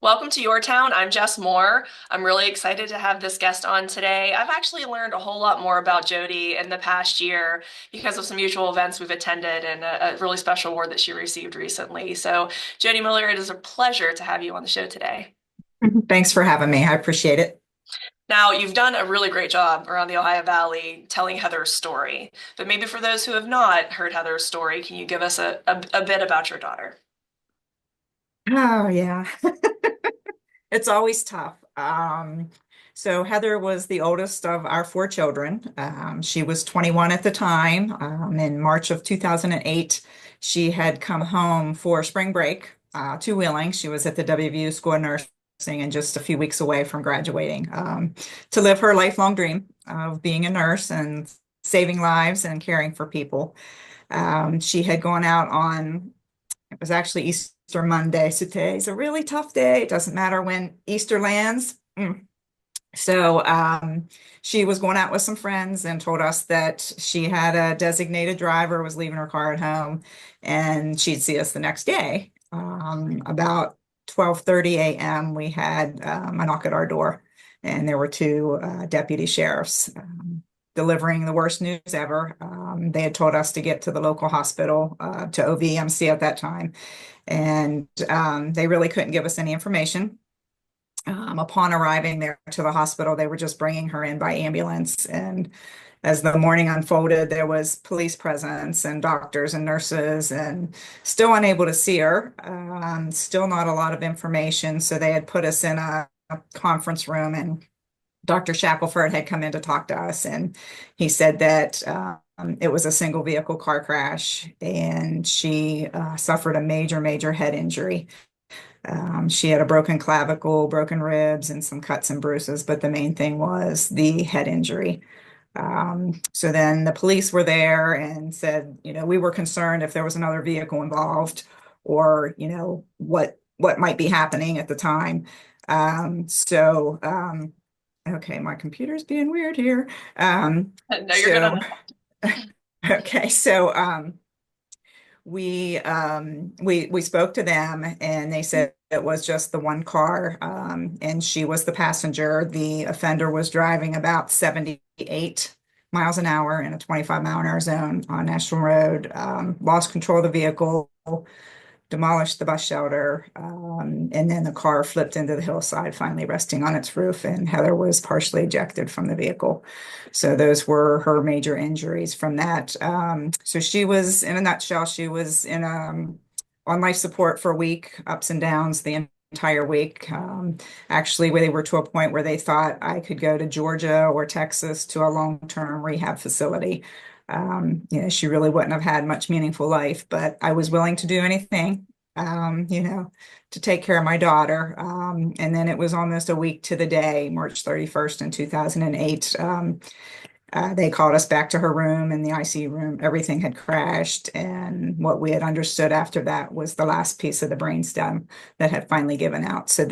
Welcome to your town. I'm Jess Moore. I'm really excited to have this guest on today. I've actually learned a whole lot more about Jody in the past year because of some mutual events we've attended and a really special award that she received recently. So, Jody Miller, it is a pleasure to have you on the show today. Thanks for having me. I appreciate it. Now, you've done a really great job around the Ohio Valley telling Heather's story, but maybe for those who have not heard Heather's story, can you give us a bit about your daughter? Oh, yeah. It's always tough. So Heather was the oldest of our four children. She was 21 at the time. In March of 2008, she had come home for spring break to Wheeling. She was at the WVU School of Nursing and just a few weeks away from graduating to live her lifelong dream of being a nurse and saving lives and caring for people. She had gone out on It was actually Easter Monday, so today's a really tough day. It doesn't matter when Easter lands. So she was going out with some friends and told us that she had a designated driver, was leaving her car at home, and she'd see us the next day. About 12:30 a.m., we had a knock at our door, and there were two deputy sheriffs delivering the worst news ever. They had told us to get to the local hospital, to OVMC at that time, and they really couldn't give us any information. Upon arriving there to the hospital, they were just bringing her in by ambulance. And as the morning unfolded, there was police presence and doctors and nurses, and still unable to see her. Still not a lot of information. So they had put us in a conference room, and Dr. Shackelford had come in to talk to us, and he said that it was a single vehicle car crash, and she suffered a major head injury. She had a broken clavicle, broken ribs, and some cuts and bruises, but the main thing was the head injury. So then the police were there and said, we were concerned if there was another vehicle involved or, what might be happening at the time. Okay, my computer's being weird here. No, you're good on So, that. okay, so we spoke to them, and they said it was just the one car, and she was the passenger. The offender was driving about 78 miles an hour in a 25-mile-an-hour zone on National Road, lost control of the vehicle, demolished the bus shelter, and then the car flipped into the hillside, finally resting on its roof, and Heather was partially ejected from the vehicle. So those were her major injuries from that. So she was, in a nutshell, she was on life support for a week, ups and downs the entire week. Actually, where they were to a point where they thought I could go to Georgia or Texas to a long-term rehab facility. She really wouldn't have had much meaningful life, but I was willing to do anything, to take care of my daughter. And then it was almost a week to the day, March 31st in 2008. They called us back to her room in the ICU room. Everything had crashed. And what we had understood after that was the last piece of the brainstem that had finally given out. So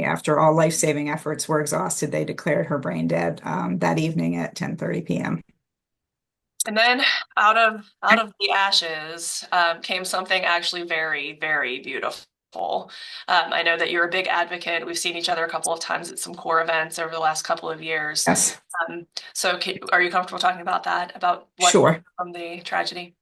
after all life-saving efforts were exhausted, they declared her brain dead that evening at 10:30 p.m. And then out of the ashes came something actually very beautiful. I know that you're a big advocate. We've seen each other a couple of times at some core events over the last couple of years. Yes, Are you comfortable talking about that, about what sure. from the tragedy?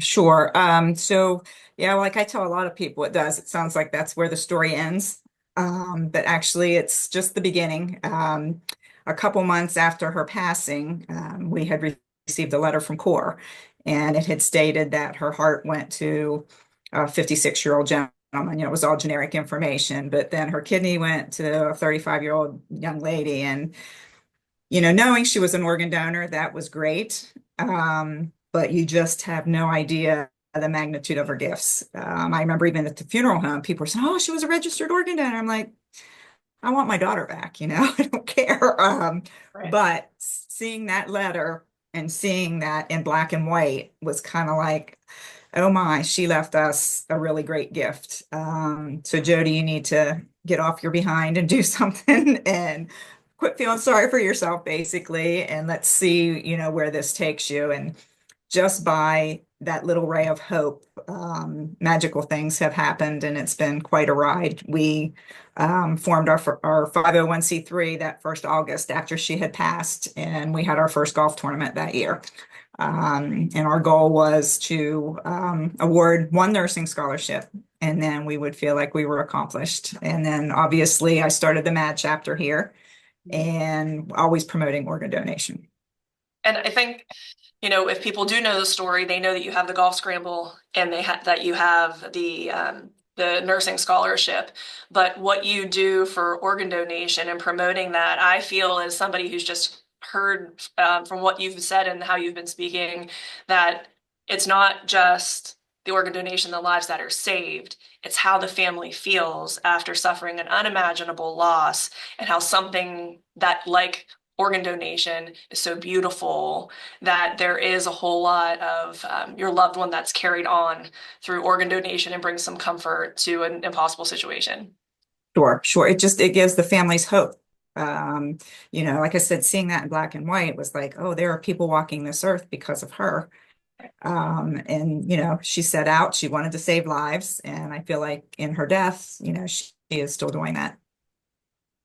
Sure. So yeah, like I tell a lot of people, it does. It sounds like that's where the story ends. But actually it's just the beginning. A couple months after her passing, we had received a letter from CORE, and it had stated that her heart went to a 56-year-old gentleman. It was all generic information, but then her kidney went to a 35-year-old young lady. And knowing she was an organ donor, that was great. But you just have no idea the magnitude of her gifts. I remember even at the funeral home, people were saying, "Oh, she was a registered organ donor." I'm like, I want my daughter back, I don't care. Right. But seeing that letter and seeing that in black and white was kind of like, oh my, she left us a really great gift. So Jody, you need to get off your behind and do something and quit feeling sorry for yourself, basically, and let's see, where this takes you. And just by that little ray of hope, magical things have happened, and it's been quite a ride. We formed our 501(c)(3 that first August after she had passed, and we had our first golf tournament that year. And our goal was to award one nursing scholarship, and then we would feel like we were accomplished. And then obviously I started the MAD chapter here and always promoting organ donation. And I think, if people do know the story, they know that you have the golf scramble and that you have the nursing scholarship. But what you do for organ donation and promoting that, I feel as somebody who's just heard from what you've said and how you've been speaking, that it's not just the organ donation, the lives that are saved. It's how the family feels after suffering an unimaginable loss, and how something that like organ donation is so beautiful, that there is a whole lot of your loved one that's carried on through organ donation and brings some comfort to an impossible situation. Sure, sure. It gives the families hope. Like I said, seeing that in black and white was like, oh, there are people walking this earth because of her. And she set out, she wanted to save lives, and I feel like in her death, she is still doing that.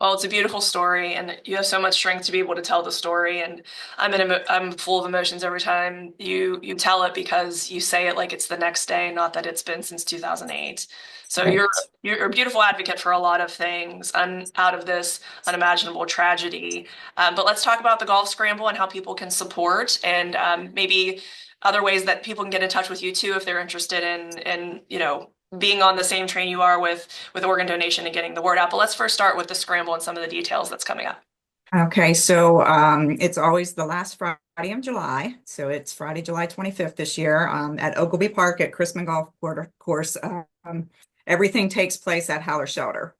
Well, it's a beautiful story, and you have so much strength to be able to tell the story. And I'm full of emotions every time you tell it, because you say it like it's the next day, not that it's been since 2008. So Right. you're a beautiful advocate for a lot of things out of this unimaginable tragedy. But let's talk about the golf scramble and how people can support, and maybe other ways that people can get in touch with you too if they're interested in being on the same train you are with organ donation and getting the word out. But let's first start with the scramble and some of the details that's coming up. Okay, so it's always the last Friday in July. So it's Friday, July 25th this year at Ogleby Park at Chrisman Course. Everything takes place at Howler Shelter.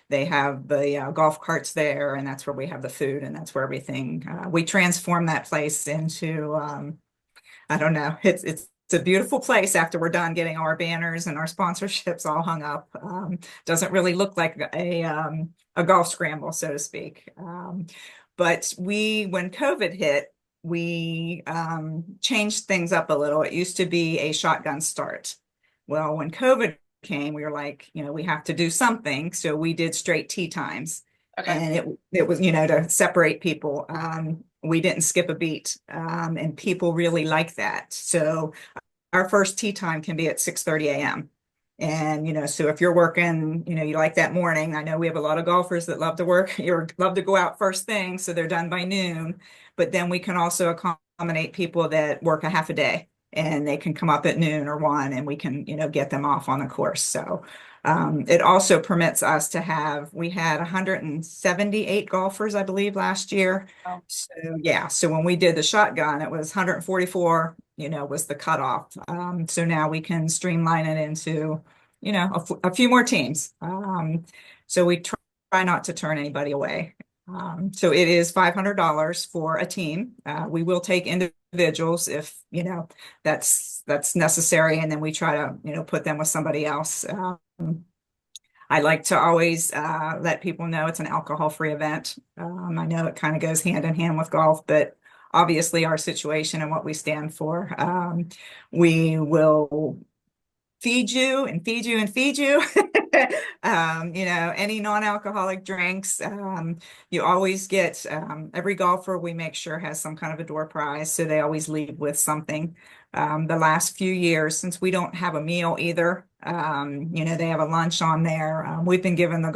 They have the golf carts there, and that's where we have the food, and that's where everything, we transform that place into I don't know. It's a beautiful place after we're done getting our banners and our sponsorships all hung up. Doesn't really look like a golf scramble, so to speak. But when COVID hit, we changed things up a little. It used to be a shotgun start. Well, when COVID came, we were like, we have to do something. So we did straight tee times. Okay. And it was, to separate people. We didn't skip a beat, and people really like that. So our first tee time can be at 6:30 a.m. And, so if you're working, you like that morning, I know we have a lot of golfers that love to work or love to go out first thing, so they're done by noon. But then we can also accommodate people that work a half a day, and they can come up at noon or 1, and we can, get them off on the course. So it also permits us to we had 178 golfers, I believe, last year. Wow. So yeah, so when we did the shotgun, it was 144, was the cutoff. So now we can streamline it into, a few more teams. So we try not to turn anybody away. So it is $500 for a team. We will take individuals if, that's necessary. And then we try to, put them with somebody else. I like to always let people know it's an alcohol-free event. I know it kind of goes hand in hand with golf, but obviously our situation and what we stand for, we will feed you and feed you and feed you. Any non-alcoholic drinks. You always get, every golfer we make sure has some kind of a door prize, so they always leave with something. The last few years, since we don't have a meal either, they have a lunch on there. We've been given the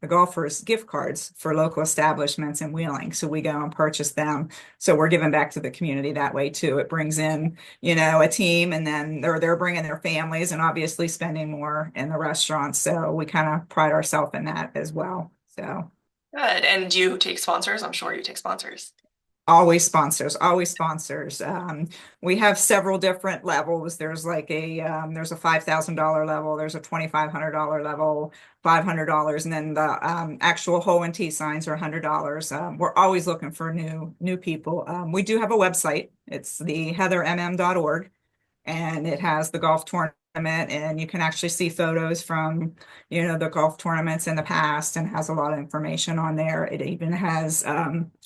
golfers gift cards for local establishments in Wheeling, so we go and purchase them. So we're giving back to the community that way too. It brings in, a team, and then they're bringing their families and obviously spending more in the restaurants. So we kind of pride ourselves in that as well. So Good. And do you take sponsors? I'm sure you take sponsors. always sponsors, always sponsors. We have several different levels. There's like there's a $5,000 level, there's a $2,500 level, $500, and then the actual hole and tee signs are $100. We're always looking for new people. We do have a website. It's the heathermm.org, and it has the golf tournament, and you can actually see photos from, the golf tournaments in the past, and has a lot of information on there. It even has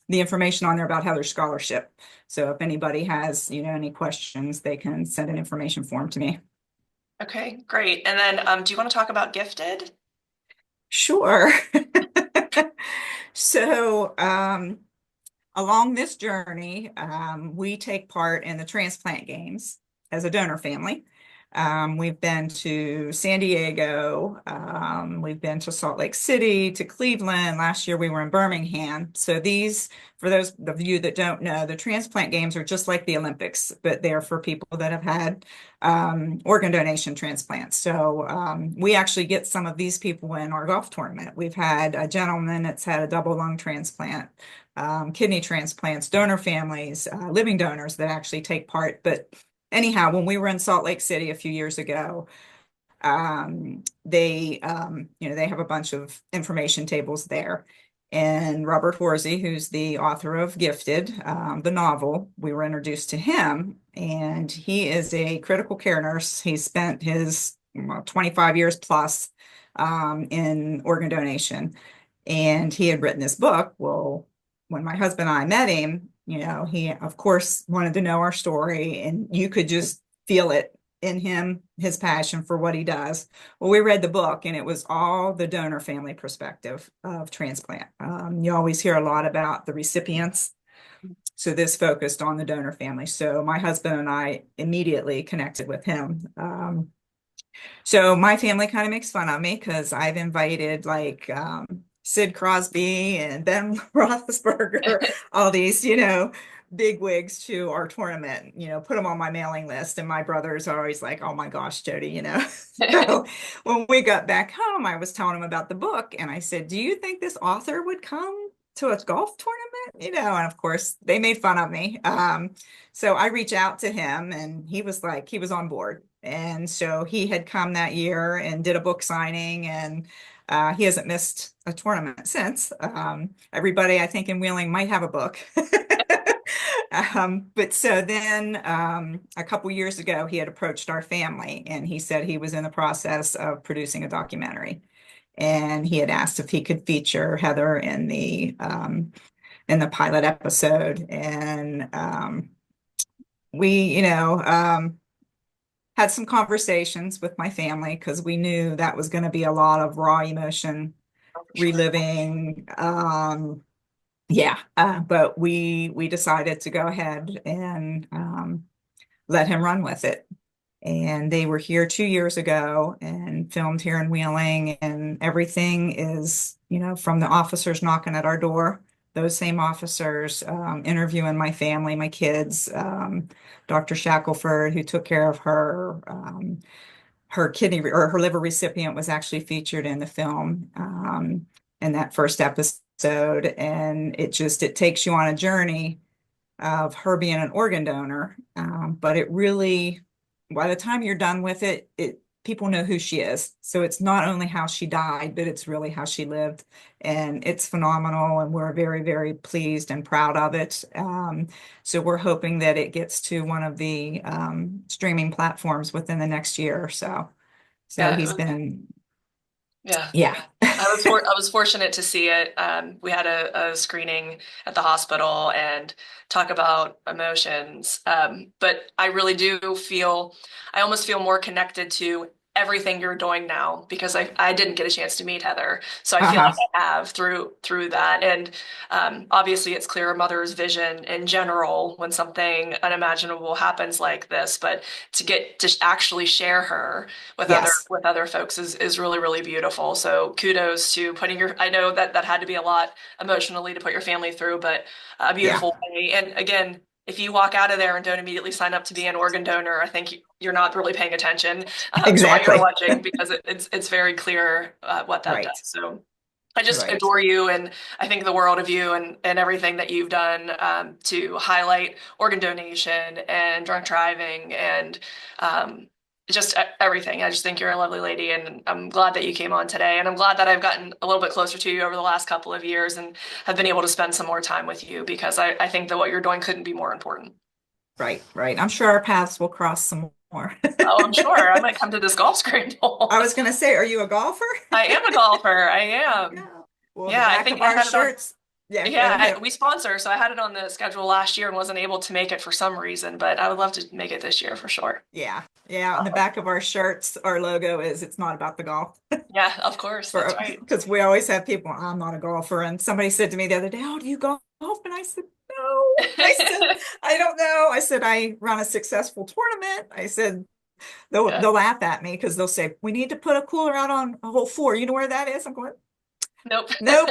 the information on there about Heather's scholarship. So if anybody has, any questions, they can send an information form to me. Okay, great. And then do you want to talk about gifted? Sure. So, along this journey, we take part in the transplant games as a donor family. We've been to San Diego, we've been to Salt Lake City, to Cleveland. Last year we were in Birmingham. So these, for those of you that don't know, the transplant games are just like the Olympics, but they're for people that have had organ donation transplants. So we actually get some of these people in our golf tournament. We've had a gentleman that's had a double lung transplant, kidney transplants, donor families, living donors that actually take part. But anyhow, when we were in Salt Lake City a few years ago, they have a bunch of information tables there. And Robert Horsey, who's the author of Gifted, the novel, we were introduced to him, and he is a critical care nurse. He spent his 25 years plus in organ donation, and he had written this book. Well, when my husband and I met him, he of course wanted to know our story, and you could just feel it in him, his passion for what he does. Well, we read the book, and it was all the donor family perspective of transplant. You always hear a lot about the recipients. So this focused on the donor family. So my husband and I immediately connected with him. So my family kind of makes fun of me because I've invited like Sid Crosby and Ben Roethlisberger, all these, big wigs to our tournament, put them on my mailing list. And my brothers are always like, oh my gosh, Jody. So when we got back home, I was telling them about the book, and I said, do you think this author would come to a golf tournament? And of course they made fun of me. So I reached out to him, and he was like, he was on board. And so he had come that year and did a book signing, and he hasn't missed a tournament since. Everybody, I think, in Wheeling might have a book. But so then a couple years ago, he had approached our family, and he said he was in the process of producing a documentary. And he had asked if he could feature Heather in the pilot episode. And we, had some conversations with my family because we knew that was going to be a lot of raw emotion, Oh, for sure. reliving. Yeah, but we decided to go ahead and let him run with it. And they were here 2 years ago and filmed here in Wheeling, and everything is, from the officers knocking at our door, those same officers interviewing my family, my kids, Dr. Shackelford, who took care of her, her kidney or her liver recipient was actually featured in the film in that first episode. And it takes you on a journey of her being an organ donor. But it really, by the time you're done with it, people know who she is. So it's not only how she died, but it's really how she lived. And it's phenomenal. And we're very, very pleased and proud of it. So we're hoping that it gets to one of the streaming platforms within the next year or so. So Yeah, he's been, yeah. yeah. I was fortunate to see it. We had a screening at the hospital and talk about emotions. But I really do feel, I almost feel more connected to everything you're doing now because I didn't get a chance to meet Heather. So I feel like Uh-huh. I have through that. And obviously it's clear a mother's vision in general when something unimaginable happens like this, but to get to actually share her Yes. with other folks is really really beautiful. So kudos to putting your I know that that had to be a lot emotionally to put your family through, but a Yeah. beautiful way. And again, if you walk out of there and don't immediately sign up to be an organ donor, I think you're not really paying attention to what you're Exactly. watching because it's very clear what that does. Right. So I just Right. adore you, and I think the world of you and everything that you've done to highlight organ donation and drunk driving and just everything. I just think you're a lovely lady, and I'm glad that you came on today. And I'm glad that I've gotten a little bit closer to you over the last couple of years and have been able to spend some more time with you because I think that what you're doing couldn't be more important. Right. Right. I'm sure our paths will cross some more. Oh, I'm sure I might come to this golf scramble. I was going to say, are you a golfer? I am a golfer. I am. Yeah. Well, the Yeah, back of I our had it on. shirts, Yeah, Yeah, no. we sponsor, so I had it on the schedule last year and wasn't able to make it for some reason, but I would love to make it this year for sure. Yeah. Yeah. On the Awesome. back of our shirts, our logo is it's not about the golf. Yeah, of course. That's For right. because we always have people, I'm not a golfer. And somebody said to me the other day, "Oh, do you golf?" And I said, "No." I said, "I don't know." I said, "I run a successful tournament." I said, Yeah. they'll laugh at me because they'll say, "We need to put a cooler out on a hole 4. You know where that is?" I'm going, Nope. "Nope."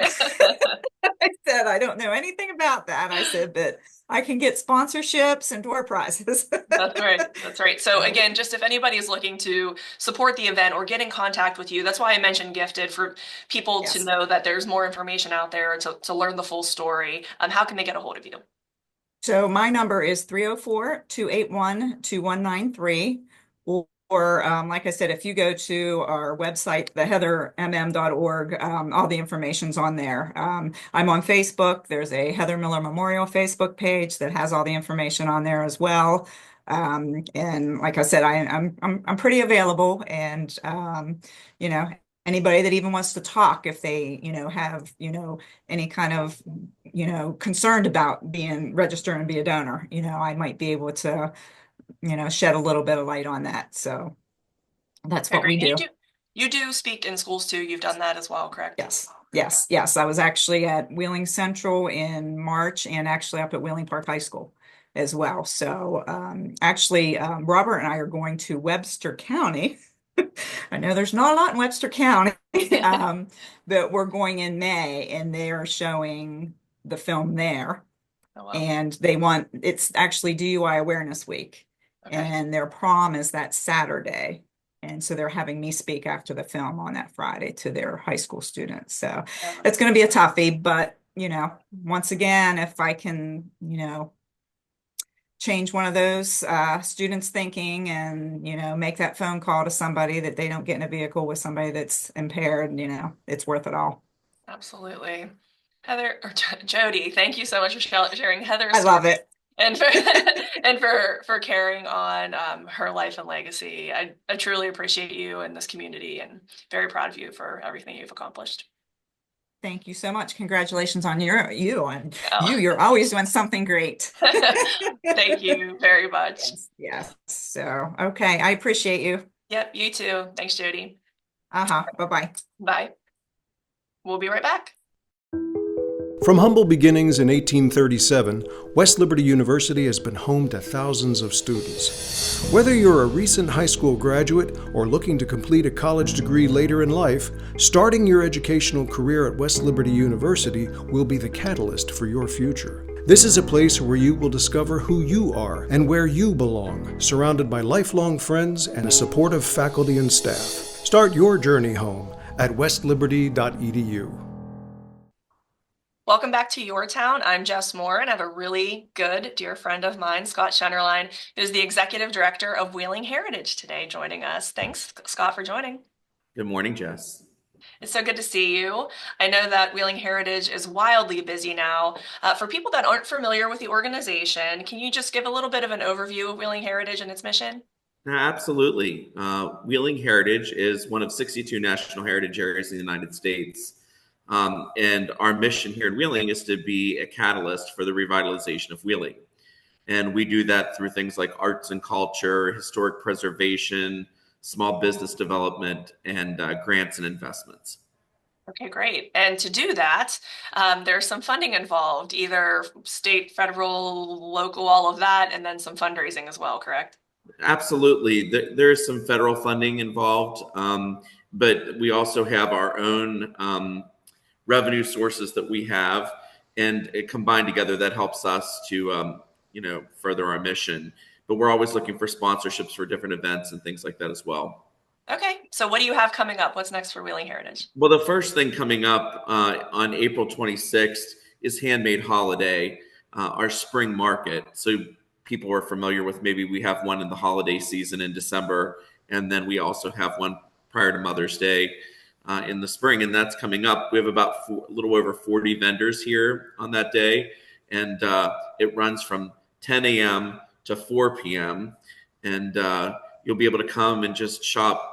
I said, "I don't know anything about that." I said, "But I can get sponsorships and door prizes." That's right. That's right. So So, again, just if anybody is looking to support the event or get in contact with you, that's why I mentioned Gifted for people to yes. know that there's more information out there to learn the full story. How can they get a hold of you? So my number is 304-281-2193. Like I said, if you go to our website, theheathermm.org, all the information's on there. I'm on Facebook. There's a Heather Miller Memorial Facebook page that has all the information on there as well. And like I said, I'm pretty available, and you know, anybody that even wants to talk, if they, have, any kind of, concerned about being registered and be a donor, I might be able to, shed a little bit of light on that. So that's Okay, what great. we And do. you do speak in schools too. You've done that as well, correct? Yes, yes, yes. I was actually at Wheeling Central in March and actually up at Wheeling Park High School as well. So actually, Robert and I are going to Webster County. I know there's not a lot in Webster County, but we're going in May and they are showing the film there. Oh, wow. And it's actually DUI Awareness Week. Okay. And their prom is that Saturday. And so they're having me speak after the film on that Friday to their high school students. So Yeah. it's going to be a toughie, but once again, if I can, change one of those students thinking and, make that phone call to somebody that they don't get in a vehicle with somebody that's impaired, it's worth it all. Absolutely. Heather or Jody, thank you so much for sharing Heather's I love story it. and for and for carrying on her life and legacy. I truly appreciate you and this community and very proud of you for everything you've accomplished. Thank you so much. Congratulations on Oh. you're always doing something great. Thank you very much. Yes, yes. So, okay. I appreciate you. Yep, you too. Thanks, Jody. Uh-huh. Bye-bye. Bye. We'll be right back. From humble beginnings in 1837, West Liberty University has been home to thousands of students. Whether you're a recent high school graduate or looking to complete a college degree later in life, starting your educational career at West Liberty University will be the catalyst for your future. This is a place where you will discover who you are and where you belong, surrounded by lifelong friends and a supportive faculty and staff. Start your journey home at westliberty.edu. Welcome back to Your Town. I'm Jess Moore, and I have a really good dear friend of mine, Scott Schenerlein, who's the executive director of Wheeling Heritage today, joining us. Thanks, Scott, for joining. Good morning, Jess. It's so good to see you. I know that Wheeling Heritage is wildly busy now. For people that aren't familiar with the organization, can you just give a little bit of an overview of Wheeling Heritage and its mission? Absolutely. Wheeling Heritage is one of 62 national heritage areas in the United States. And our mission here in Wheeling is to be a catalyst for the revitalization of Wheeling. And we do that through things like arts and culture, historic preservation, small business development, and grants and investments. Okay, great. And to do that, there's some funding involved, either state, federal, local, all of that, and then some fundraising as well, correct? Absolutely. There's some federal funding involved, but we also have our own revenue sources that we have, and it combined together that helps us to further our mission. But we're always looking for sponsorships for different events and things like that as well. Okay, so what do you have coming up? What's next for Wheeling Heritage? Well, the first thing coming up on April 26th is Handmade Holiday, our spring market. So people are familiar with, maybe we have one in the holiday season in December, and then we also have one prior to Mother's Day in the spring, and that's coming up. We have about a little over 40 vendors here on that day, and it runs from 10 a.m. to 4 p.m. And you'll be able to come and just shop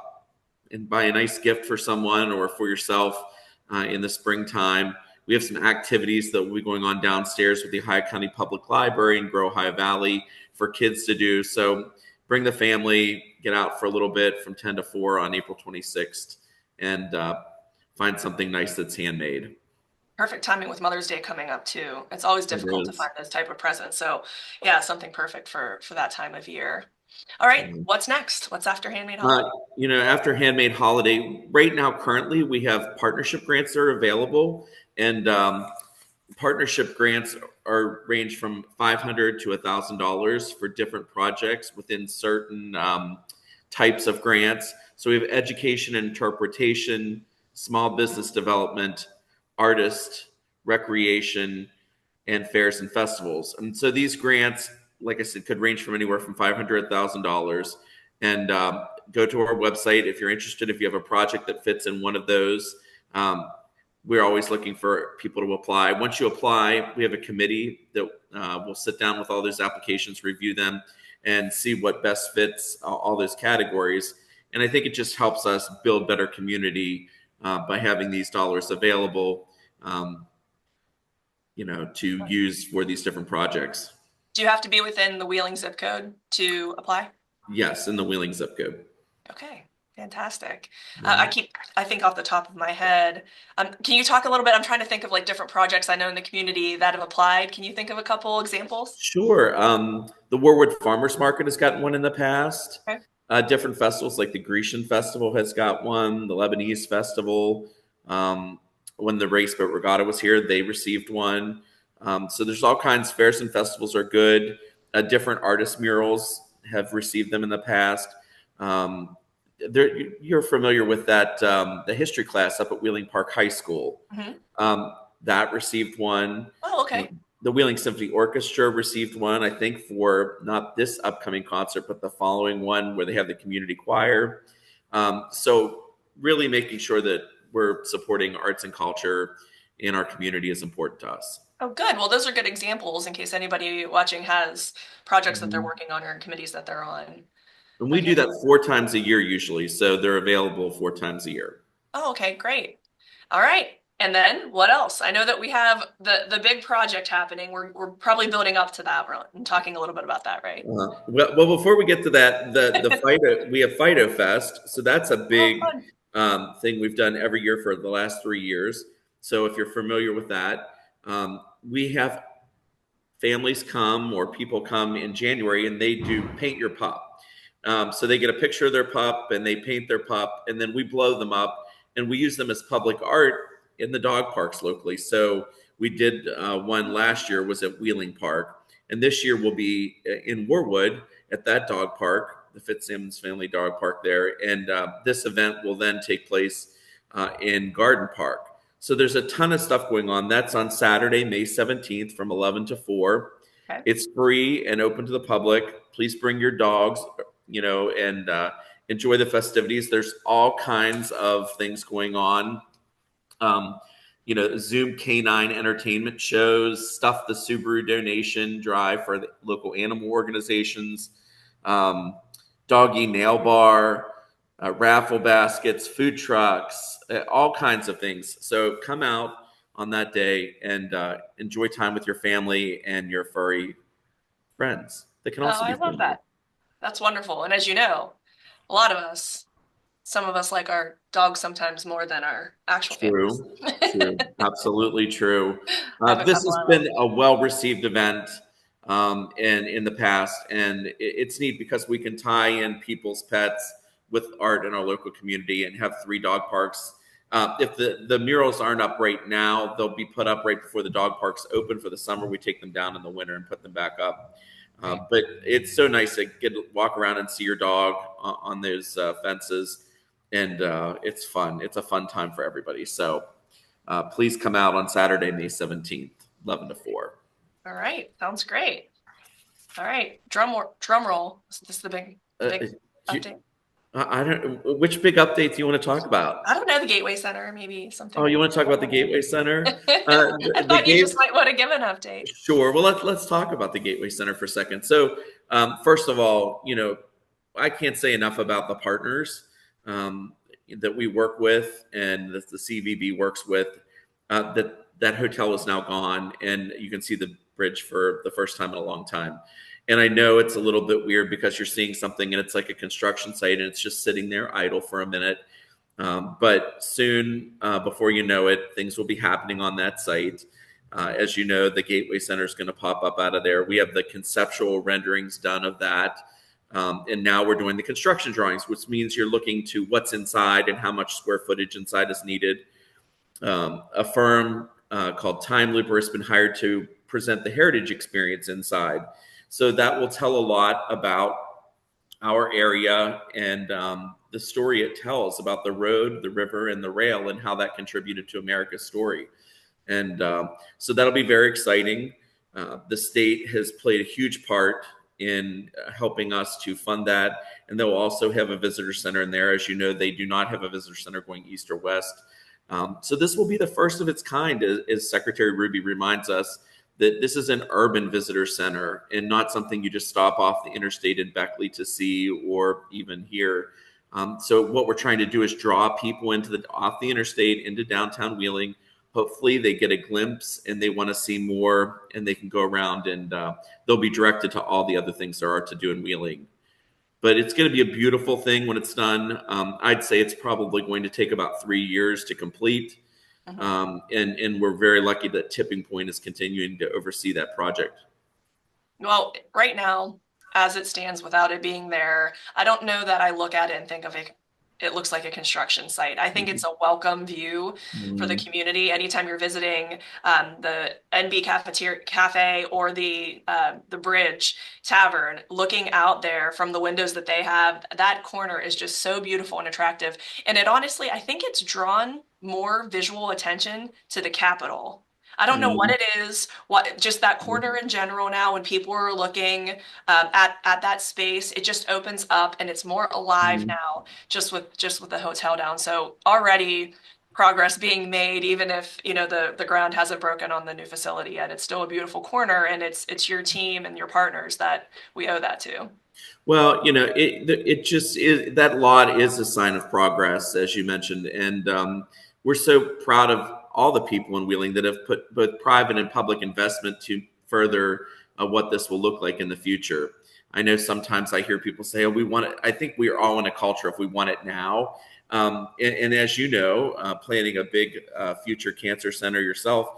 and buy a nice gift for someone or for yourself in the springtime. We have some activities that will be going on downstairs with the Ohio County Public Library and Grow Ohio Valley for kids to do. So bring the family, get out for a little bit from 10 to 4 on April 26th, and find something nice that's handmade. Perfect timing with Mother's Day coming up too. It's always It difficult to is. find those type of presents. So yeah, something perfect for that time of year. All right, what's next? What's after Handmade Uh, Holiday? After Handmade Holiday, right now, currently, we have partnership grants that are available, and partnership grants are range from $500 to $1,000 for different projects within certain types of grants. So we have education and interpretation, small business development, artist, recreation, and fairs and festivals. And so these grants, like I said, could range from anywhere from $500 to $1,000. And go to our website if you're interested. If you have a project that fits in one of those, we're always looking for people to apply. Once you apply, we have a committee that will sit down with all those applications, review them, and see what best fits all those categories. And I think it just helps us build better community by having these dollars available, to use for these different projects. Do you have to be within the Wheeling zip code to apply? Yes, in the Wheeling zip code. Okay, fantastic. I think off the top of my head, can you talk a little bit? I'm trying to think of like different projects I know in the community that have applied. Can you think of a couple examples? Sure. The Warwood Farmers Market has gotten one in the past. Okay. Different festivals like the Grecian Festival has got one, the Lebanese Festival. When the Race Boat Regatta was here, they received one. So there's all kinds. Fairs and festivals are good. Different artist murals have received them in the past. You're familiar with that, the history class up at Wheeling Park High School. That received one. Oh, okay. The Wheeling Symphony Orchestra received one, I think, for not this upcoming concert, but the following one where they have the community choir. So really making sure that we're supporting arts and culture in our community is important to us. Oh, good. Well, those are good examples in case anybody watching has projects that they're working on or committees that they're on. And we do that 4 times a year usually, so they're available 4 times a year. Oh, okay, great. All right. And then what else? I know that we have the big project happening. We're probably building up to that. We're talking a little bit about that, right? Well, before we get to that, the Fido, we have Fido Fest, so that's a big thing we've done every year for the last 3 years. So if you're familiar with that, we have families come or people come in January and they do paint your pup. So they get a picture of their pup and they paint their pup, and then we blow them up and we use them as public art in the dog parks locally. So we did one last year was at Wheeling Park, and this year will be in Warwood at that dog park, the Fitzsimmons Family Dog Park there. And this event will then take place in Garden Park. So there's a ton of stuff going on. That's on Saturday, May 17th from 11 to 4. Okay. It's free and open to the public. Please bring your dogs, and enjoy the festivities. There's all kinds of things going on. Zoom canine entertainment shows, Stuff the Subaru donation drive for the local animal organizations, doggy nail bar, raffle baskets, food trucks, all kinds of things. So come out on that day and enjoy time with your family and your furry friends. They can also be I love that. That's wonderful. And as you know, a lot of us, some of us like our dogs sometimes more than our actual families. True. Absolutely true. This has been a well-received event in the past, and it's neat because we can tie in people's pets with art in our local community and have 3 dog parks. If the murals aren't up right now, they'll be put up right before the dog parks open for the summer. We take them down in the winter and put them back up. But it's so nice to walk around and see your dog on those fences. And it's fun. It's a fun time for everybody. So please come out on Saturday, May 17th, 11 to 4. All right. Sounds great. All right. Drum roll. Is this the big update? I don't. Which big update do you want to talk about? I don't know. The Gateway Center, maybe something. Oh, you want to talk about the Gateway Center? I thought you just might want to give an update. Sure. Well, let's talk about the Gateway Center for a second. So, first of all, I can't say enough about the partners that we work with and that the CVB works with. That that hotel is now gone, and you can see the bridge for the first time in a long time. And I know it's a little bit weird because you're seeing something and it's like a construction site and it's just sitting there idle for a minute. But soon, before you know it, things will be happening on that site. As you know, the Gateway Center is going to pop up out of there. We have the conceptual renderings done of that. And now we're doing the construction drawings, which means you're looking to what's inside and how much square footage inside is needed. A firm called Time Looper has been hired to present the heritage experience inside. So that will tell a lot about our area and the story it tells about the road, the river, and the rail, and how that contributed to America's story. And so that'll be very exciting. The state has played a huge part in helping us to fund that. And they'll also have a visitor center in there. As you know, they do not have a visitor center going east or west. So this will be the first of its kind, as Secretary Ruby reminds us, that this is an urban visitor center and not something you just stop off the interstate in Beckley to see or even here. So what we're trying to do is draw people off the interstate into downtown Wheeling. Hopefully they get a glimpse and they want to see more, and they can go around and they'll be directed to all the other things there are to do in Wheeling. But it's going to be a beautiful thing when it's done. I'd say it's probably going to take about 3 years to complete. And we're very lucky that Tipping Point is continuing to oversee that project. Well, right now, as it stands without it being there, I don't know that I look at it and think of it looks like a construction site. I think it's a welcome view for the community. Anytime you're visiting the NB Cafe or the Bridge Tavern, looking out there from the windows that they have, that corner is just so beautiful and attractive. And it honestly, I think it's drawn more visual attention to the Capitol. I don't know what it is, just that corner in general now, when people are looking at that space, it just opens up and it's more alive now just with the hotel down. So already progress being made, even if, the ground hasn't broken on the new facility yet. It's still a beautiful corner, and it's your team and your partners that we owe that to. Well, it just is, that lot is a sign of progress, as you mentioned. And we're so proud of all the people in Wheeling that have put both private and public investment to further what this will look like in the future. I know sometimes I hear people say, "Oh, we want it." I think we are all in a culture if we want it now. And as you know, planning a big future cancer center yourself,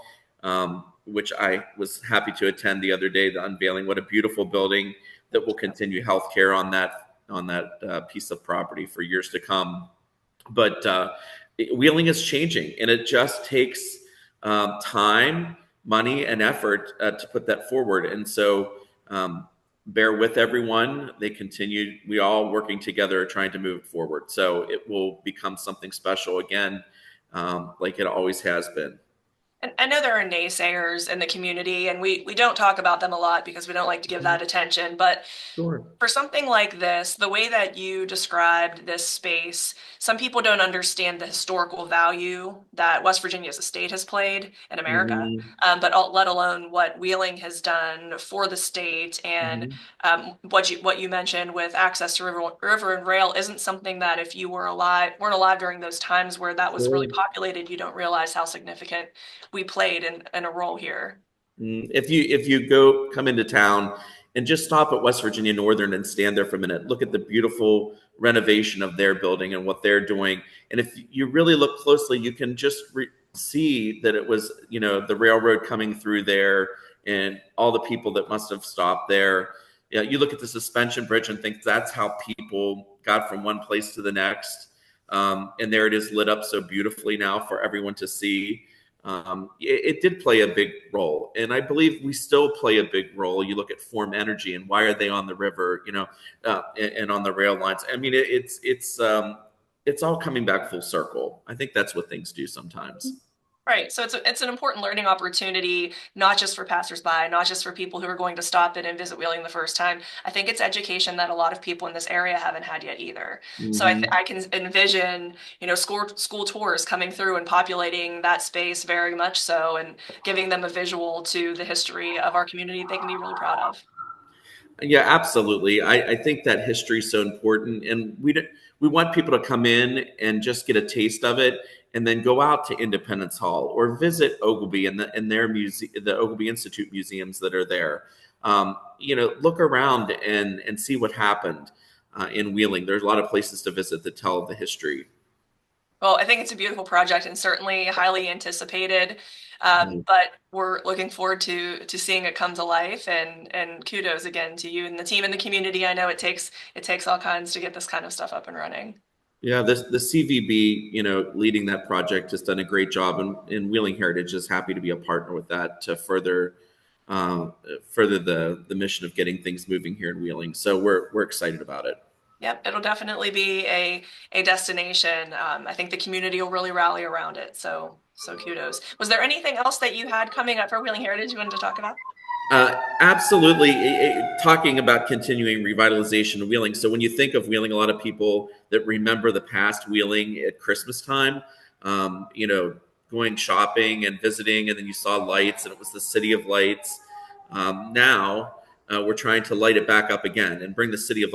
which I was happy to attend the other day, the unveiling. What a beautiful building that will continue healthcare on that piece of property for years to come. But Wheeling is changing, and it just takes time, money, and effort to put that forward. And so bear with everyone. We all working together trying to move it forward. So it will become something special again, like it always has been. And I know there are naysayers in the community, and we don't talk about them a lot because we don't like to give that attention. But Sure. for something like this, the way that you described this space, some people don't understand the historical value that West Virginia as a state has played in America, but let alone what Wheeling has done for the state. And what you mentioned with access to river and rail isn't something that if you weren't alive during those times where that was really populated, you don't realize how significant we played in a role here. If you come into town and just stop at West Virginia Northern and stand there for a minute, look at the beautiful renovation of their building and what they're doing. And if you really look closely, you can just see that it was, the railroad coming through there and all the people that must have stopped there. You look at the suspension bridge and think that's how people got from one place to the next. And there it is lit up so beautifully now for everyone to see. It did play a big role, and I believe we still play a big role. You look at Form Energy and why are they on the river, and on the rail lines. I mean, it's all coming back full circle. I think that's what things do sometimes. Right. So it's an important learning opportunity, not just for passersby, not just for people who are going to stop in and visit Wheeling the first time. I think it's education that a lot of people in this area haven't had yet either. So I can envision, school tours coming through and populating that space very much so, and giving them a visual to the history of our community they can be really proud of. Yeah, absolutely. I think that history is so important, and we want people to come in and just get a taste of it and then go out to Independence Hall or visit Ogilvy and their the Ogilvy Institute museums that are there. Look around and see what happened in Wheeling. There's a lot of places to visit that tell the history. Well, I think it's a beautiful project and certainly highly anticipated. Mhm. But we're looking forward to seeing it come to life, and kudos again to you and the team and the community. I know it takes all kinds to get this kind of stuff up and running. Yeah, the CVB, leading that project, has done a great job, and Wheeling Heritage is happy to be a partner with that to um, further the mission of getting things moving here in Wheeling. So we're excited about it. Yep, it'll definitely be a destination. I think the community will really rally around it. So kudos. Was there anything else that you had coming up for Wheeling Heritage you wanted to talk about? Absolutely. Talking about continuing revitalization of Wheeling. So when you think of Wheeling, a lot of people that remember the past Wheeling at Christmas time, um, you know, going shopping and visiting, and then you saw lights, and it was the city of lights. Now we're trying to light it back up again and bring the city of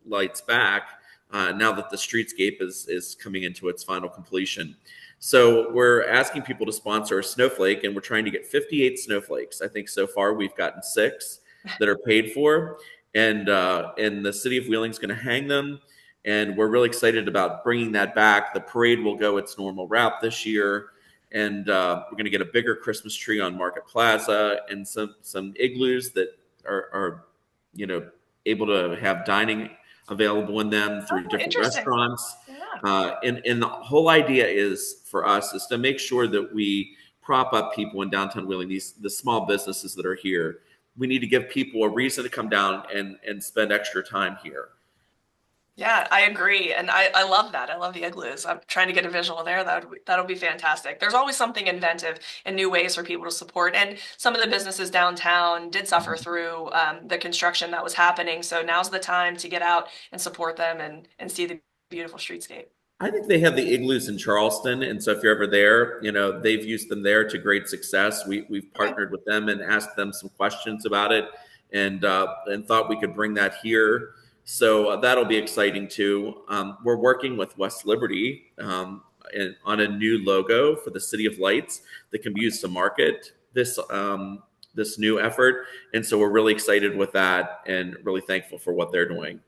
lights back. Now that the streetscape is coming into its final completion. So we're asking people to sponsor a snowflake, and we're trying to get 58 snowflakes. I think so far we've gotten 6 that are paid for, and the city of Wheeling is going to hang them. And we're really excited about bringing that back. The parade will go its normal route this year, and we're going to get a bigger Christmas tree on Market Plaza and some igloos that are you know able to have dining available in them Oh, through different interesting. restaurants. Yeah. And the whole idea is for us is to make sure that we prop up people in downtown Wheeling, the small businesses that are here. We need to give people a reason to come down and spend extra time here. Yeah, I agree. And I love that. I love the igloos. I'm trying to get a visual there. That'll be fantastic. There's always something inventive and new ways for people to support. And some of the businesses downtown did suffer through the construction that was happening. So now's the time to get out and support them and see the beautiful streetscape. I think they have the igloos in Charleston, and so if you're ever there, they've used them there to great success. We've Okay. partnered with them and asked them some questions about it, and thought we could bring that here. So that'll be exciting too. We're working with West Liberty on a new logo for the City of Lights that can be used to market this new effort, and so we're really excited with that and really thankful for what they're doing.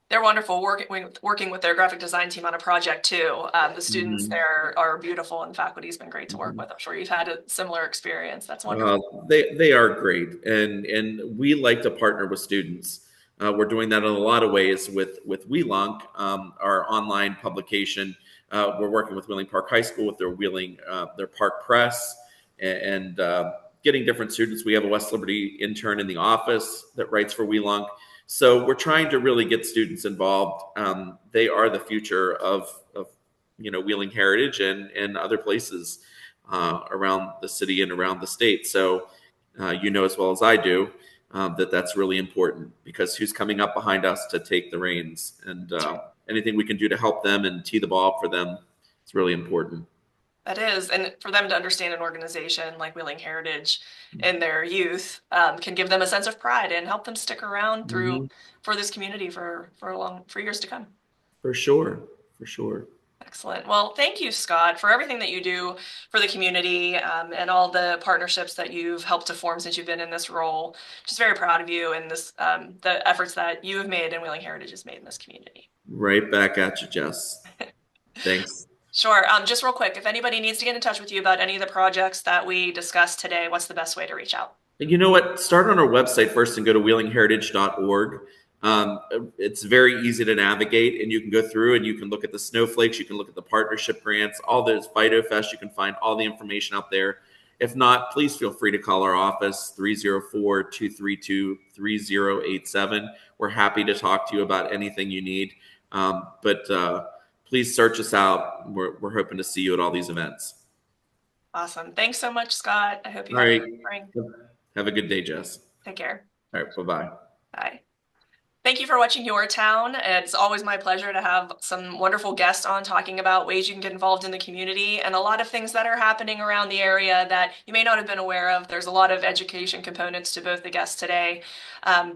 They're wonderful working with their graphic design team on a project too. The students Mhm. there are beautiful and the faculty's been great to work Mhm. with. I'm sure you've had a similar experience. That's Uh, wonderful. they are great, and we like to partner with students. We're doing that in a lot of ways with WeLunk, our online publication. We're working with Wheeling Park High School with their Park Press, and getting different students. We have a West Liberty intern in the office that writes for WeLunk. So we're trying to really get students involved. They are the future of Wheeling Heritage and other places around the city and around the state. So, as well as I do, that that's really important because who's coming up behind us to take the reins, and That's right. anything we can do to help them and tee the ball up for them, it's really important. That is, and for them to understand an organization like Wheeling Heritage in their youth can give them a sense of pride and help them stick around through Hmm. for this community for years to come. For sure, for sure. Excellent. Well, thank you, Scott, for everything that you do for the community and all the partnerships that you've helped to form since you've been in this role. Just very proud of you and the efforts that you have made and Wheeling Heritage has made in this community. Right back at you, Jess. Thanks. Sure. Just real quick, if anybody needs to get in touch with you about any of the projects that we discussed today, what's the best way to reach out? You know what? Start on our website first and go to wheelingheritage.org. Um, it's very easy to navigate, and you can go through and you can look at the snowflakes, you can look at the partnership grants, all those Fido Fest. You can find all the information out there. If not, please feel free to call our office 304 232 3087. We're happy to talk to you about anything you need. But please search us out. We're hoping to see you at all these events. Awesome. Thanks so much, Scott. I hope you All have a right. great spring. Have a good day, Jess. Take care. All right. Bye bye. Bye. Thank you for watching Your Town. It's always my pleasure to have some wonderful guests on talking about ways you can get involved in the community and a lot of things that are happening around the area that you may not have been aware of. There's a lot of education components to both the guests today,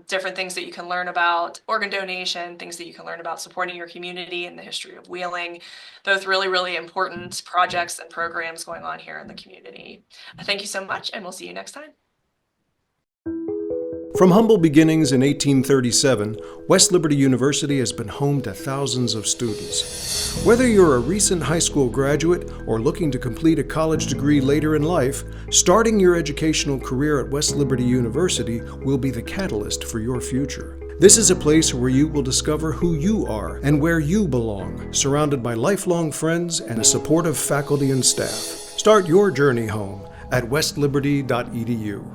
different things that you can learn about organ donation, things that you can learn about supporting your community and the history of wheeling, both really, really important projects and programs going on here in the community. Thank you so much, and we'll see you next time. From humble beginnings in 1837, West Liberty University has been home to thousands of students. Whether you're a recent high school graduate or looking to complete a college degree later in life, starting your educational career at West Liberty University will be the catalyst for your future. This is a place where you will discover who you are and where you belong, surrounded by lifelong friends and a supportive faculty and staff. Start your journey home at westliberty.edu.